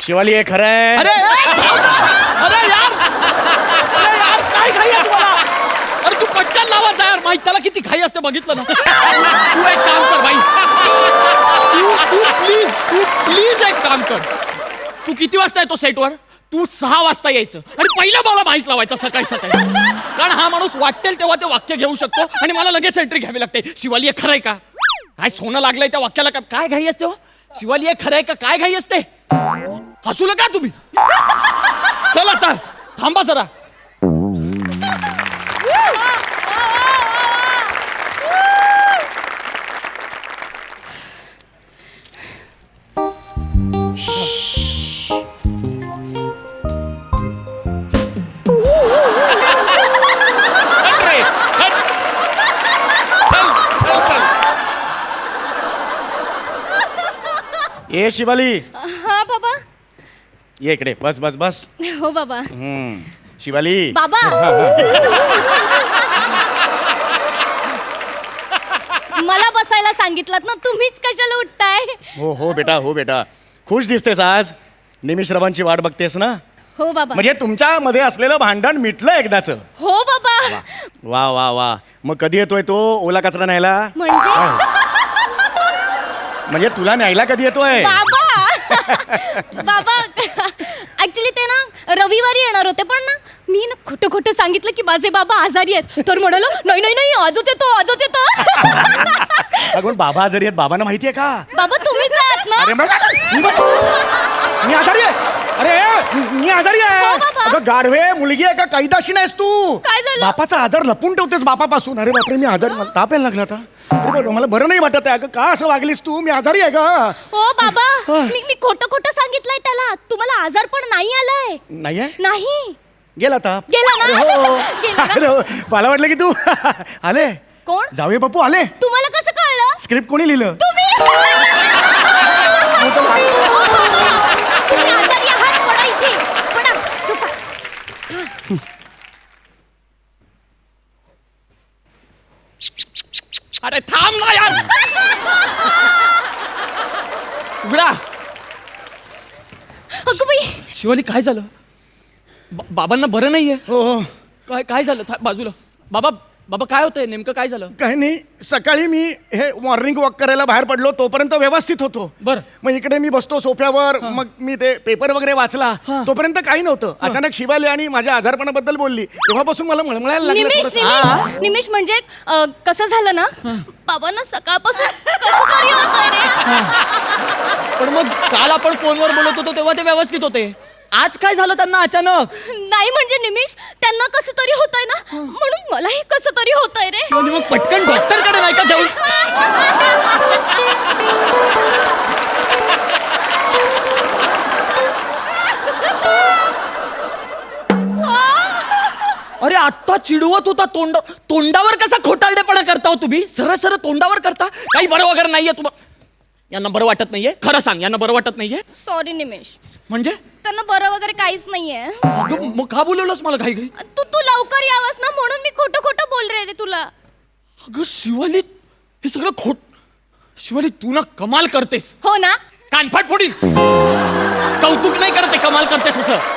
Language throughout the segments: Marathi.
शिवाली हे खरं आहे. अरे अरे यार काय घाई आहे तुम्हाला? अरे तू पटकन लावायचा यार, माहित त्याला किती घाई असते बघितलं ना. तू एक काम कर भाई, तू प्लीज एक काम कर. तू किती वाजता येतो सेटवर? तू 6 वाजता यायचं आणि पहिलं मला माहित लावायचं सकाळी सकाळी, कारण हा माणूस वाटेल तेव्हा ते वाक्य घेऊ शकतो आणि मला लगेच एंट्री घ्यावी लागते. शिवाली हे खरंय का? काय सोनं लागलंय त्या वाक्याला? काय घाई असते हो? शिवाली हे खरंय का? काय घाई असते? हसूल का तुम्ही? चल आता थांबा जरा. ए शिवाली, हा बाबा. ये इकडे. बस बस बस. हो बाबा. शिवाली. बाबा मला बसायला सांगितलं ना, तुम्हीच कशाला उठताय? हो हो बेटा, हो बेटा. खुश दिसतेस आज. निमिषरावांची वाट बघतेस ना? हो बाबा. म्हणजे तुमच्या मध्ये असलेलं भांडण मिटलं एकदाच. हो बाबा. वा वा वा. मग कधी येतोय तो ओला कचरा न्यायला? म्हणजे तुला न्यायला कधी येतोय? बाबा बाबा ऍक्च्युली ते ना रविवारी येणार होते, पण ना मी ना खोटं खोटं सांगितलं की माझे बाबा आजारी आहेत. तर म्हणालो नाही नाही नाही, आजच येतो आजच येतो. अगं बाबा आजारी आहेत, बाबांना माहितीये का? बाबा तुम्हीच आहात ना? अरे मी आजारी आहे. अरे मी आजारी आहे. हो बाबा. अगं गाढवे, मुलगी आहे का कैदाशी नाहीस तू? काय झालं? बापाचा आजार लपून ठेवतेस बापापासून. अरे बापरे, मी आजारी. मला ताप यायला लागला आता. अरे बाबा, मला बरं नाही वाटत आहे. अगं का असं वागलीस तू? मी आजारी आहे का? हो बाबा, मी खोटं खोटं सांगितलंय त्याला. तुम्हाला आजार पण नाही आलाय. नाहीये? नाही. गेला ताप. गेला ना? हो. गेला ना? अरे हो. मला वाटलं की तू आले. कोण? जावे बापू आले. तुम्हाला कसं कळलं? स्क्रिप्ट कोणी लिहिलं? तुम्ही तुम्ही आजारी आहात. पडा इथे, पडा, झोपा. अरे थांब ना यार. उघडा. अगं बाई. शिवाली काय झालं? बाबांना बरं नाहीये? हो हो. काय काय झालं? बाजूला. बाबा बाबा काय होतंय नेमकं? काय झालं? काही नाही. सकाळी मी हे मॉर्निंग वॉक करायला बाहेर पडलो, तोपर्यंत व्यवस्थित होतो. बरं. मग इकडे मी बसतो सोफ्यावर, मग मी ते पेपर वगैरे वाचला, तोपर्यंत काही नव्हतं. अचानक शिवाली आणि माझ्या आजारपणाबद्दल बोलली, तेव्हापासून मला मळमळायला लागलं निमिष थोडंसं. निमिष निमिष म्हणजे कसं झालं ना, बाबांना सकाळपासून कसं तरी होतंय रे. पण मग काल आपण फोनवर बोलत होतो तेव्हा ते व्यवस्थित होते. आज काय झालं त्यांना अचानक? नाही म्हणजे निमिष, त्यांना कसं तरी होतंय ना, म्हणून मलाही कसं तरी होतंय रे. शिवाली मग पटकन डॉक्टरकडे नाही का जाऊन? अरे आत्ता चिडवत होता तोंडावर कसा खोटारडेपणा करता हो तुम्ही? सरळ सरळ तोंडावर करता. काही बरं वगैरे नाहीये तुम्हाला? यांना बरं वाटत नाहीये? खरं सांग, यांना बरं वाटत नाहीये? सॉरी निमिष, म्हणजे त्यांना बरं वगैरे काहीच नाहीये. अगं, मग का बोलवलंस मला घाई घाई? तू लवकर यावंस ना, म्हणून मी खोटं खोटं बोल रे तुला. अगं शिवाली, हे सगळं खोट. शिवाली तू ना कमाल करतेस. हो ना? कानफाट फोडीन. कौतुक नाही करते, कमाल करतेस असं.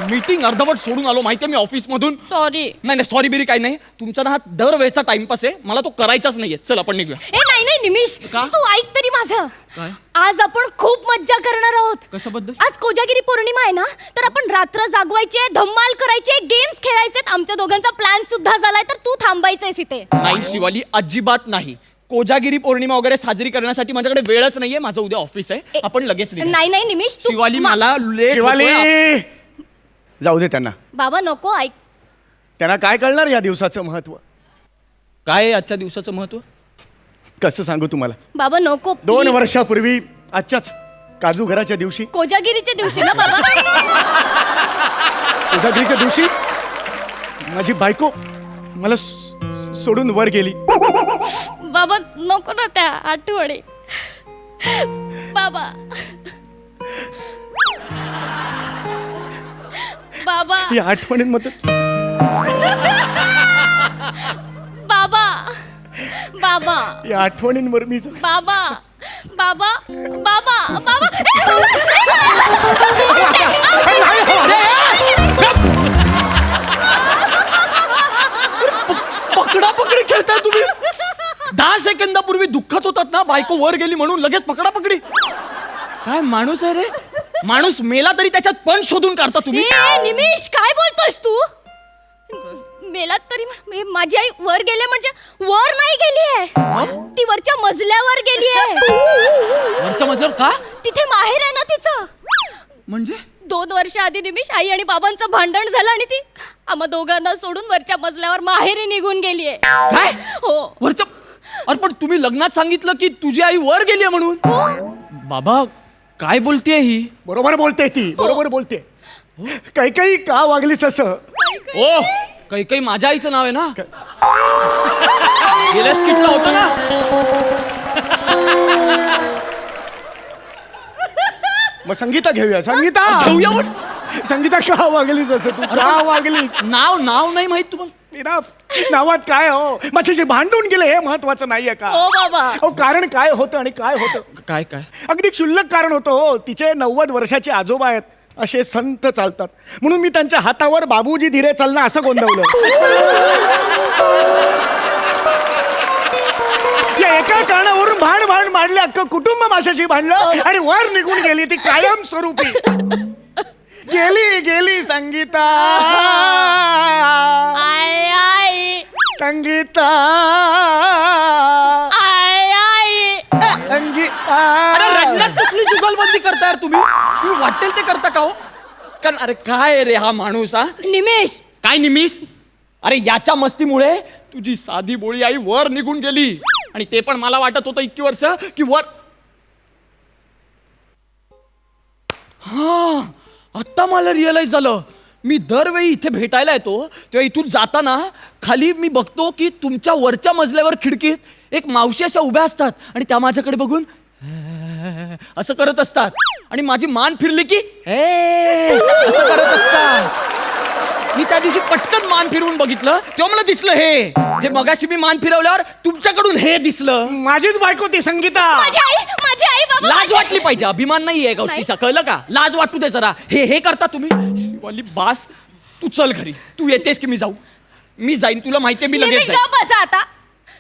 मीटिंग अर्धवट सोडून आलो माहितीये मी ऑफिस मधून. सॉरी. नाही सॉरी बिरी काही नाही. तुमचा ना हा दरवेळचा टाइमपास आहे, मला तो करायचाच नाहीये. चल आपण निघूया. नाही नाही निमिष, का? तू ऐक तरी माझं. काय? आज आपण खूप मज्जा करणार आहोत. कशाबद्दल? आज कोजागिरी पौर्णिमा आहे ना, तर आपण रात्र जागवायचे, धम्माल करायचे, गेम्स खेळायचे. आमच्या दोघांचा प्लॅन सुद्धा झालाय, तर तू थांबायचंयस इथे. नाही शिवाली, अजिबात नाही. कोजागिरी पौर्णिमा वगैरे साजरी करण्यासाठी माझ्याकडे वेळच नाहीये. माझं उद्या ऑफिस आहे, आपण लगेच निघूया. नाही नाही निमिष, तू शिवाली मला लेट शिवाली, होतोय. जाऊ दे त्यांना. बाबा नको, ऐक. त्यांना काय कळणार या दिवसाचं महत्व? काय आहे आजच्या दिवसाचं महत्व? कसं सांगू तुम्हाला? बाबा नको. 2 वर्षापूर्वी आजच्याच काजू घराच्या दिवशी, कोजागिरीच्या दिवशी ना बाबा. कोजागिरीच्या दिवशी माझी बायको मला सोडून वर गेली. बाबा नको ना त्या आठवणी. बाबा बाबा या आठवणींमध्ये बाबा बाबा या आठवणींवर मी बाबा बाबा बाबा बाबा बायको वर गेली म्हणून लगेच पकडापकडी. काय माणूस आहे रे. माणूस मेला तरी त्याच्यात पण शोधून काढता तुम्ही. निमिष काय बोलतोयस तू? मेला तरी माझी आई वर गेले म्हणजे वर नाही गेली आहे, ती वरच्या मजल्यावर गेली आहे. वरच्या मजल्यावर का? तिथे माहेर आहे ना तिचं. म्हणजे 2 वर्ष आधी निमिष आई आणि बाबांचं भांडण झालं आणि ती आम्हा दोघांना सोडून वरच्या मजल्यावर माहेरी निघून गेली आहे. काय? हो. वरच्या. अरे पण तुम्ही लग्नात सांगितलं की तुझी आई वर गेली म्हणून. बाबा काय बोलतेय ही? बरोबर बोलते ती, बरोबर बोलते. काही का वागलीस असं? ओ काही माझ्या आईचं नाव आहे ना. गेल्या स्किटला होतं ना. मग संगीता घेऊया. संगीता घेऊया पण. संगीता का वागलीस असं? तू का वागलीस? नाव नाही माहित तुम्हाला? इनफ. नावात काय हो? माझे जे भांडून गेले हे महत्वाचं नाहीये का? हो बाबा. हो कारण काय होतं आणि काय होतं? काय अगदी क्षुल्लक कारण होतं हो. तिचे 90 वर्षाचे आजोबा आहेत, असे संत चालतात म्हणून मी त्यांच्या हातावर बाबूजी धीरे चालणं असं गोंधवलं. या एका कारणावरून भांड मांडले, अख्खं कुटुंब माझ्याशी भांडलं आणि वर निघून गेली ती कायम स्वरूपी. गेली संगीता. आई संगीता. संगीता. अरे रडण्यात कसली जुगलबंदी करताय तुम्ही वाटेल ते करता का हो? कारण अरे काय रे हा माणूस. हा निमिष. काय निमिष? अरे याच्या मस्तीमुळे तुझी साधी बोळी आई वर निघून गेली आणि ते पण मला वाटत होतं इतकी वर्ष की वर. हा आता मला रिअलाइज झालं. मी दरवेळी इथे भेटायला येतो तेव्हा इथून जाताना खाली मी बघतो की तुमच्या वरच्या मजल्यावर खिडकीत एक मावशी अशा उभ्या असतात आणि त्या माझ्याकडे बघून असं करत असतात आणि माझी मान फिरली की असं करत असतात. मी त्या दिवशी पटकन मान फिरवून बघितलं तेव्हा मला दिसलं हे जे मगाशी मी मान फिरवल्यावर तुमच्याकडून हे दिसलं. माझीच बायको ती संगीता. माझी आई बाबा. लाज वाटली पाहिजे. अभिमान नाहीये गोष्टीचा, कळलं का? लाज वाटू दे जरा. हे करता तुम्ही. शिवाली बास तू चल घरी. तू येतेस की मी जाऊ? मी जाईन. तुला माहितीये मी लगेच जाईन. बसा आता.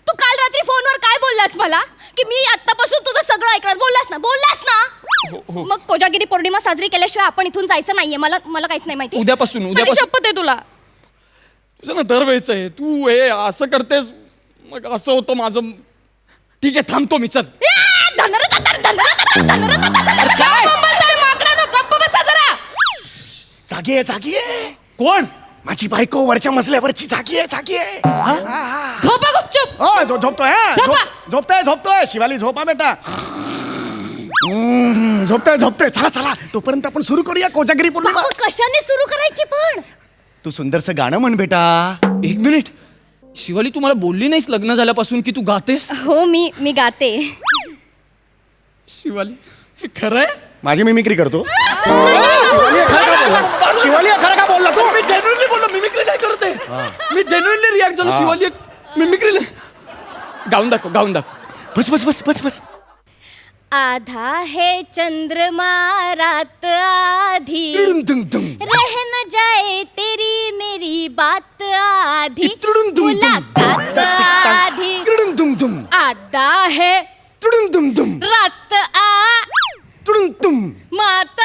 तू काल रात्री फोनवर काय बोललास मला की मी आतापासून तुझं सगळं ऐकणार? बोललास ना. मग कोजागिरी पौर्णिमा साजरी केल्याशिवाय आपण इथून जायचं नाहीये. मला काहीच नाही माहिती. उद्यापासून शपथ आहे तुला. तुझं ना दरवेळचं आहे. तू हे असं करतेस मग असं होतं माझं. ठीक आहे थांबतो मी. चल. जागी आहे. कोण? माझी बायको वरच्या मजल्यावरची जागी आहे. झोपा गुपचूप. हो झोपतोय. झोपतोय. शिवाली झोपा बेटा. झोपतोय. चला तोपर्यंत आपण सुरू करूया कोजागिरी पौर्णिमा. कशाने सुरू करायची पण? तू सुंदरसं गाणं म्हण बेटा. 1 मिनिट. शिवाली तू मला बोलली नाहीस लग्न झाल्यापासून की तू गातेस? हो मी गाते. शिवाली हे खरं आहे? माझी मिमिक्री करतो. शिवाली खरं का बोलला तू? मी जेन्युइनली बोललो. मिमिक्री नाही करत आहे. मी जेन्युइनली रिॲक्ट झालो. शिवाली मिमिक्री गाऊन दाखव. बस. आधा है चंद्रमा रात आधी, रह न जाए तेरी मेरी बात आधी, मुलाकात आधी. आधा है रात मात बात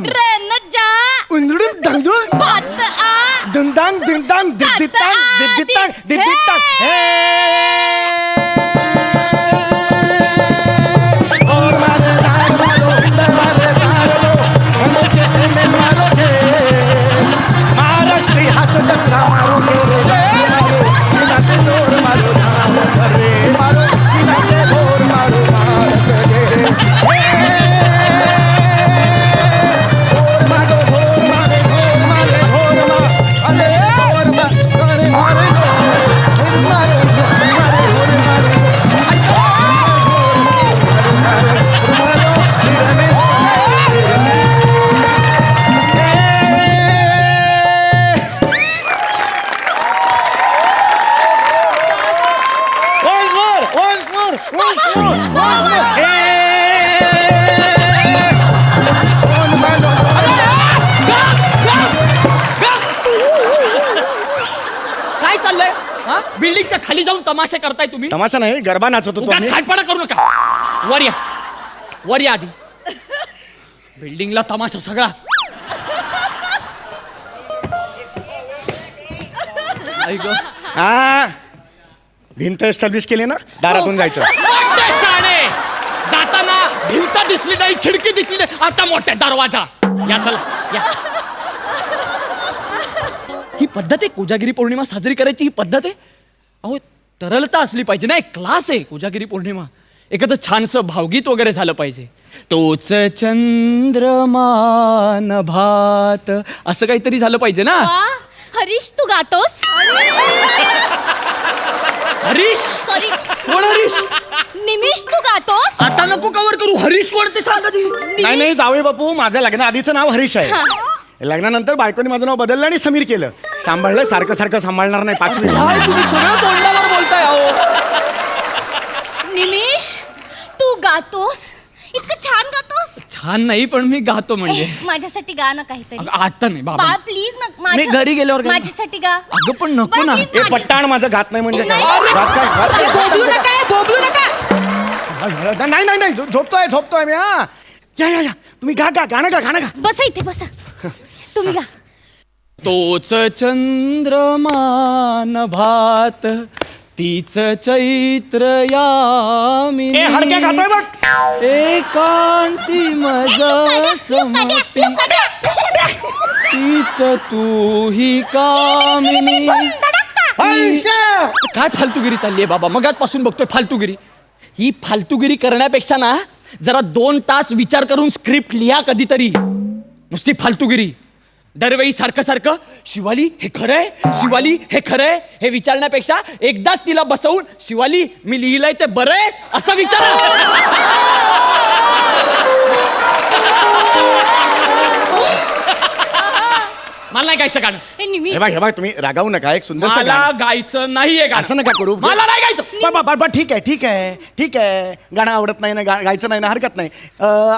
रह न जा बात मारे खाली जाऊन तमाशे करताय तुम्ही? तमाशा नाही, गरबा नाचत होतो उगाच आम्ही. साठपणा करू नका. वर या आधी. बिल्डिंगला तमाशा सगळा. आई गं. हा भिंत एस्टॅब्लिश केली ना, दारातून जायचं. मोठे शाणे, जाताना भिंत दिसली नाही, खिडकी दिसली नाही, आता मोठे दरवाजा. या चला या. ही पद्धत आहे कोजागिरी पौर्णिमा साजरी करायची. ही पद्धत आहे. अहो तरलता असली पाहिजे ना. एक क्लास आहे कोजागिरी पौर्णिमा. एखादं छानसं भावगीत वगैरे झालं पाहिजे. तोच चंद्रमान भात असं काहीतरी झालं पाहिजे ना. वा, हरीश तू गातोस? हरीश? सॉरी, कोण हरीश? निमिष तू गातोस? आता नको कव्हर करू. हरीश कोण ते सांगा ती. नाही नाही जावई बापू, माझं लग्न आधीचं नाव हरीश आहे. हा. लग्नानंतर बायकोने माझं नाव बदललं आणि समीर केलं. सांभाळलं, सारखं सारखं सांभाळणार नाही. 5वी काय तुम्ही सगळं तोंडावर बोलताय अहो. निमिष तू गातोस? इतकं छान गातोस. छान नाही पण मी गातो म्हणजे. माझ्यासाठी गा ना काहीतरी. अगं, आता नाही बाबा. बाळ प्लीज ना. मी घरी गेल्यावर गा. माझ्यासाठी गा. अगं पण नको बाळ, ना. please हे माझी- पट्टाण माझं गात नाही म्हणजे काय? नाही. गात काय? बोबलू नका, बोबलू नका. नाही नाही नाही झोपतोय मी. हा या तुम्ही गाणं गा. बसा इथे बसा. तुम्ही गा. तोच चंद्रमान भात तीच चैत्र यामिनी. ए, हडक्या गातोय बघ. एकांती मजा समती तीच तू ही कामिनी. काय फालतूगिरी चालली आहे बाबा? मगाचपासून बघतोय फालतूगिरी. ही फालतूगिरी करण्यापेक्षा ना जरा 2 तास विचार करून स्क्रिप्ट लिहा कधीतरी. नुसती फालतूगिरी. दरवेळी सारखं सारखं शिवाली हे खरंय, शिवाली हे खरंय हे विचारण्यापेक्षा एकदाच तिला बसवून शिवाली मी लिहिलंय ते बरंय असं विचारा. मला नाही गायचं गाणं. ए, निमिष हे बघ तुम्ही रागावू नका. एक सुंदर मला गायचं नाहीये गाणं. असं नका करू. मला नाही गायचं. बाबा ठीक आहे. गाणं आवडत नाही ना, गायचं नाही ना, हरकत नाही.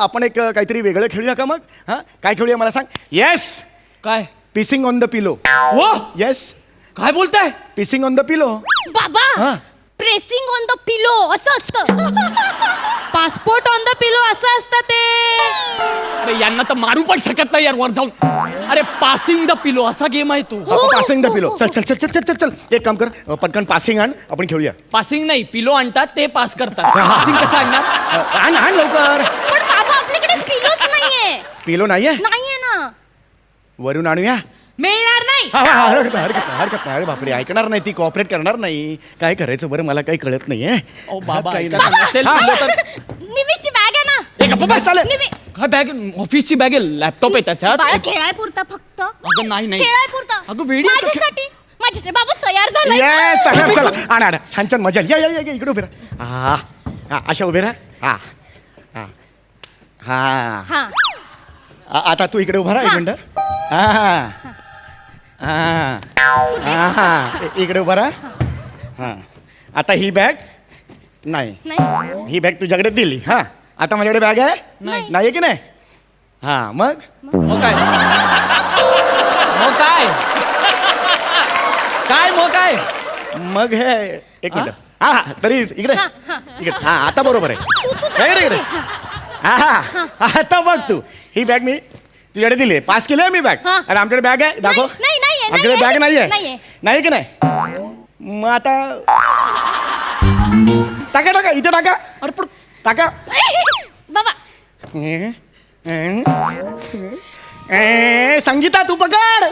आपण एक काहीतरी वेगळं खेळूया का मग? हा काय खेळूया मला सांग. येस, काय पिसिंग ऑन द पिलो. हो येस, काय बोलताय? पिसिंग ऑन द पिलो. बाबा हा. प्रेसिंग ऑन द पिलो असं असतं. पासपोर्ट ऑन द पिलो असं असतं ते. अरे यांना तर मारू पण शकत नाही यार वर जाऊन. अरे पासिंग द पिलो असा गेम आहे तो. पासिंग द पिलो. चल एक काम कर, पटकन पासिंग आण, आपण खेळूया. पासिंग नाही पिलो आणतात ते पास करतात. हा, हा. पासिंग कसं आणणार? आण लवकर. पण बाबा आपल्याकडे पिलोच नाहीये. पिलो नाहीये, नाहीये ना. वरून आणूया. मिळणार नाही. हरकत नाही. अरे बापरे, ऐकणार नाही ती, कॉपरेट करणार नाही. काय करायचं बरं, मला काही कळत नाहीये. ओ बाबा काही ऐका ना, नसेल बाबा, पिलो तर निमिषची बॅग आहे ना. ए, गप्प बस. चालेल. काय बॅग? ऑफिसची बॅग आहे, लॅपटॉप आहे त्याच्यात. बाळा खेळाय पुरता फक्त. अगं नाही खेळाय पुरता. अगं वेडी आहे का? माझ्यासाठी बाबा तयार झालाय. येस, चला आण छान मजा. या इकडे उभे राहा. हा अशा उभे राहा. हा आता तू इकडे उभा राहा एक मिनिट. इकडे उभा राहा. आता ही बॅग नाही, नाही ही बॅग तुझ्याकडे दिली. हा आता माझ्याकडे बॅग आहे नाही. नाही की नाही? हा मग मग काय? मग हे एक मिनिट. हा तरी इकडे इकडे. हा आता बरोबर आहे. इकडे हा आता बघ तू, ही बॅग मी तुझ्याकडे दिली, पास केली मी बॅग. हा. अरे आमच्याकडे बॅग आहे, दाखव. नाहीये, आमच्याकडे बॅग नाहीये. नाही की नाही? मग आता टाका इथे टाका. अरे पण टाका. बाबा संगीता तू पकड.